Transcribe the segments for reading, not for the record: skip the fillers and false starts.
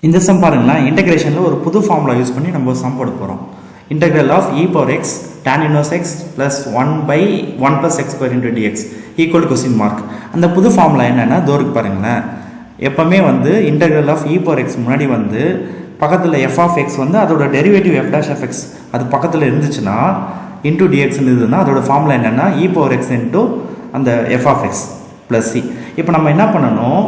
இந்த சம் பாருங்களேன், இன்டகிரேஷனில் ஒரு புது ஃபார்முலா யூஸ் பண்ணி நம்ம சம் போட போகிறோம். Integral of e power x tan inverse x plus 1 by 1 plus x square into dx equal question mark. அந்த புது ஃபார்முலா என்னென்னா தோருக்கு பாருங்களேன், எப்போவுமே வந்து integral of e power x முன்னாடி வந்து பக்கத்தில் f of x வந்து அதோட derivative f dash of x அது பக்கத்தில் இருந்துச்சுன்னா இன்டூ dx இருந்ததுன்னா அதோட ஃபார்முலா என்னென்னா e power x இன்டூ அந்த f of x plus c. இப்போ நம்ம என்ன பண்ணணும்,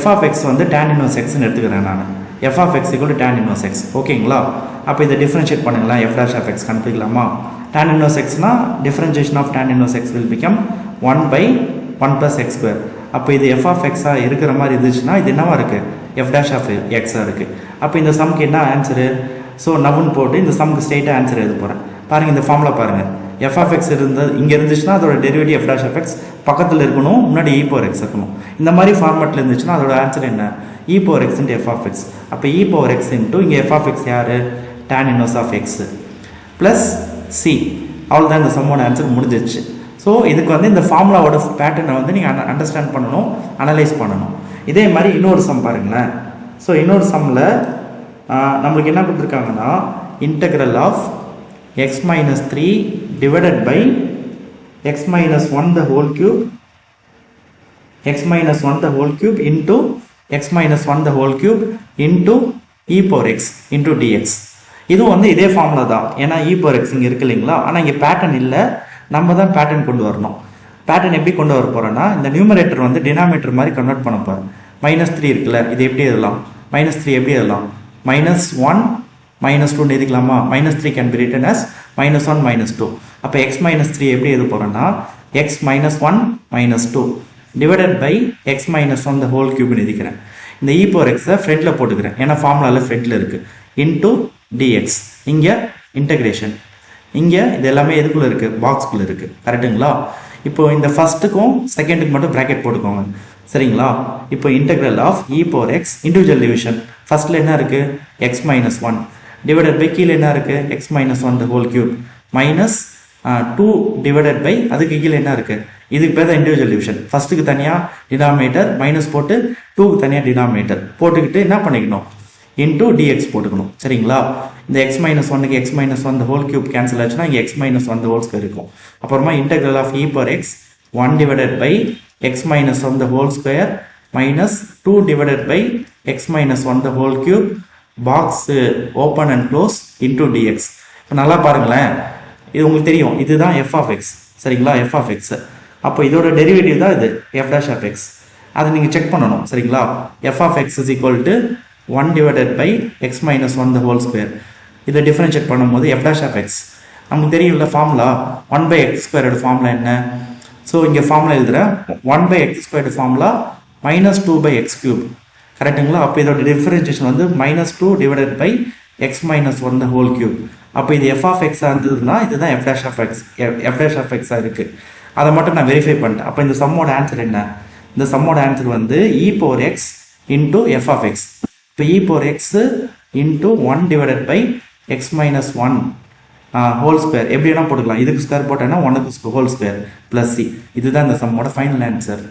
f of x வந்து tan inverse xன்னு எடுத்துக்கிறேன் நான். f of x equal to tan inverse x. ஓகேங்களா? அப்போ இதை டிஃபரன்ஷியேட் பண்ணுங்களா, f dash of x கண்டுபிடிக்கலாமா? tan inverse xனா differentiation of tan inverse x will become 1 by 1 plus x square. அப்போ இது f of x இருக்கிற மாதிரி இருந்துச்சுன்னா இது என்னவா இருக்குது, f dash of x இருக்குது. அப்போ இந்த சம்க்கு என்ன ஆன்சரு? ஸோ நவுன்னு போட்டு இந்த சம்க்கு ஸ்ட்ரெயிட்டாக ஆன்சர் எழுத போகிறேன். பாருங்கள், இந்த ஃபார்முலா பாருங்கள், f of x இங்கே இருந்துச்சுன்னா அதோட derivative f dash of x பக்கத்தில் இருக்கணும், முன்னாடி e power x இருக்கணும். இந்த மாதிரி ஃபார்மேட்டில் இருந்துச்சுன்னா அதோட ஆன்சர் என்ன, e power x into f of x. அப்போ e power x into இங்கே f of x யார், tan inverse of x plus c. அவ்வளோதான், இந்த சம்மோட ஆன்சர் முடிஞ்சிச்சு. ஸோ இதுக்கு வந்து இந்த ஃபார்முலாவோட பேட்டர்னை வந்து நீங்கள் அண்டர்ஸ்டாண்ட் பண்ணணும், அனலைஸ் பண்ணணும். இதே மாதிரி இன்னொரு சம் பாருங்களேன். ஸோ இன்னொரு சம்மில் நம்மளுக்கு என்ன கொடுத்துருக்காங்கன்னா, integral of x minus 3 divided by x minus 1 the whole cube into x minus 1 the whole cube into e power x into dx. இது வந்து இதே ஃபார்முலா தான், ஏன்னா e power x இங்கே இருக்கு இல்லைங்களா. ஆனால் இங்கே பேட்டர்ன் இல்லை, நம்ம தான் பேட்டர்ன் கொண்டு வரணும். பேட்டர்ன் எப்படி கொண்டு வர போகிறோன்னா, இந்த நியூமரேட்டர் வந்து டினாமினேட்டர் மாதிரி கன்வெர்ட் பண்ண போகிறோம். -3 இருக்குல்ல, இது எப்படி எழுதலாம், -3 எப்படி எழுதலாம், -1 -2 எழுதிக்கலாமா. -3 can be written as -1 -2. அப்போ x -3 எப்படி எழுத போகிறோன்னா, x -1 -2 divided by x -1 the whole cube எழுதிக்கிறேன். இந்த e power x ஃப்ரண்ட்டில் போட்டுக்கிறேன், ஏன்னா ஃபார்முலாவில் ஃப்ரண்ட்டில் இருக்குது. இன்டூ dx, இங்கே இன்டகிரேஷன், இங்கே இது எல்லாமே எதுக்குள்ளே இருக்குது, பாக்ஸ்குள்ளே இருக்குது. கரெக்டுங்களா? இப்போ இந்த ஃபஸ்ட்டுக்கும் செகண்டுக்கு மட்டும் ப்ராக்கெட் போட்டுக்கோங்க, சரிங்களா? இப்போ integral of e power x individual division, ஃபஸ்ட்டில் என்ன இருக்குது, x -1 டிவைடட் பை கீழே என்ன இருக்குது, x -1 the whole cube minus 2 divided by அதுக்கு கீழே என்ன இருக்குது, இதுக்கு பேர் தான் இண்டிவிஜுவல் டிவிஷன். ஃபஸ்ட்டுக்கு தனியாக டினாமினேட்டர் மைனஸ் போட்டு 2க்கு தனியாக டினாமினேட்டர் போட்டுக்கிட்டு என்ன பண்ணிக்கணும், இன்டூ dx போட்டுக்கணும், சரிங்களா? இந்த x -1க்கு x -1 the whole cube cancel ஆச்சுன்னா இங்கே x -1 the whole square இருக்கும். அப்புறமா இன்டெக்ரல் of e power x 1 divided by x -1 the whole square minus 2 divided by x -1 the whole cube box open and close into dx. இப்போ நல்லா பாருங்களேன், இது உங்களுக்கு தெரியும், இதுதான் f of x, சரிங்களா? f of x. அப்போ இதோட டெரிவேட்டிவ் தான் இது f dash of x. அதை நீங்கள் செக் பண்ணணும், சரிங்களா? f of x is equal to 1 divided by x -1 the whole square. இதை டிஃபரன்ஷியேட் பண்ணும்போது f dash of x நமக்கு தெரியும்ல, formula 1 by x squared formula என்ன. ஸோ இங்கே ஃபார்முலா எழுதுகிறேன், 1 by x squared formula -2 by x cube. கரெக்டுங்களா? அப்போ இதோட டிஃபரன்ஷியேஷன் வந்து -2 divided by x -1 the whole cube. அப்போ இது f of x இருந்ததுன்னா இதுதான் f dash of x இருக்குது. அதை மட்டும் நான் வெரிஃபை பண்ணிட்டேன். அப்போ இந்த சம்மோட ஆன்சர் என்ன, இந்த சம்மோட ஆன்சர் வந்து e power x into f of x. இப்போ e power x into 1 divided by x -1 whole square எப்படி வேணால் போட்டுக்கலாம். இதுக்கு ஸ்கொயர் போட்டேன்னா 1க்கு ஹோல் ஸ்கொயர் ப்ளஸ் c. இதுதான் இந்த சம்மோட ஃபைனல் ஆன்சர்.